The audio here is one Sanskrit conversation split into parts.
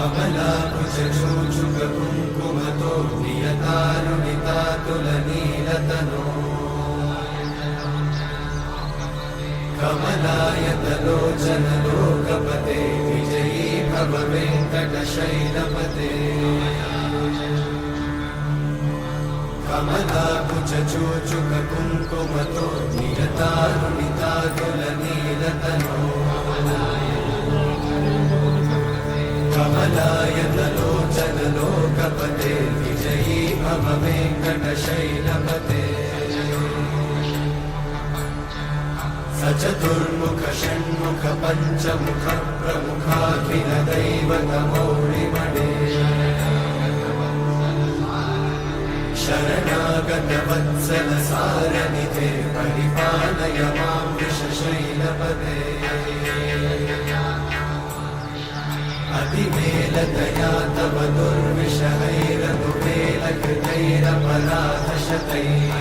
कमलाकुचूचुककुङ्कुमतो नियतारुणितातुलनीलतनो कमलायतलोचनलोकपते विजयी भव वेङ्कटशैलपते कमलाकुचूचुककुङ्कुमतो नियतारुणितातुलनीलतनो कमलायतलोचनलोकपते विजयी भव वेङ्कटशैलपते सचतुर्मुख षण्मुख पञ्चमुख प्रमुखाखिल दैवतमौलिमणे शरणागत वत्सल सारनिधे परिपालय मां वृषशैलपते अतिवेलतया तव दुर्विषहैरनुवेलकृतैरपराधशतैः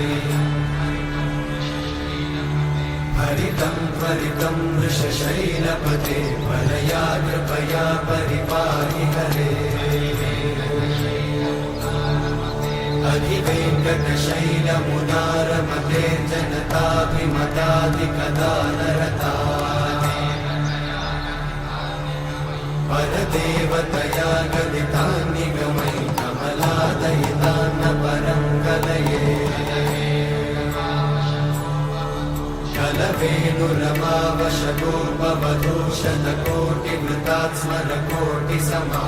हरितं त्वरितं वृषशैलपते परया कृपया परिपाहि हरे अधिवेङ्कटशैलमुदारमते जनताभिमताधिकदानरता परदेवतया गदितान्निगमै कमलादयितान्न परं कलये कलवेणुरमावशतोपवधूशतकोटिवृतात् स्मरकोटिसमा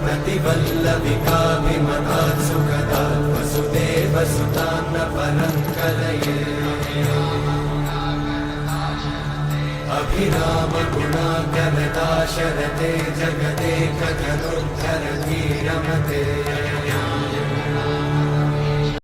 प्रतिवल्लविकाभिमतात् सुखदात् वसुदेवसुतान्न परं कलये अभिरामगुणाकरदाशरथे जगदेकघनाननये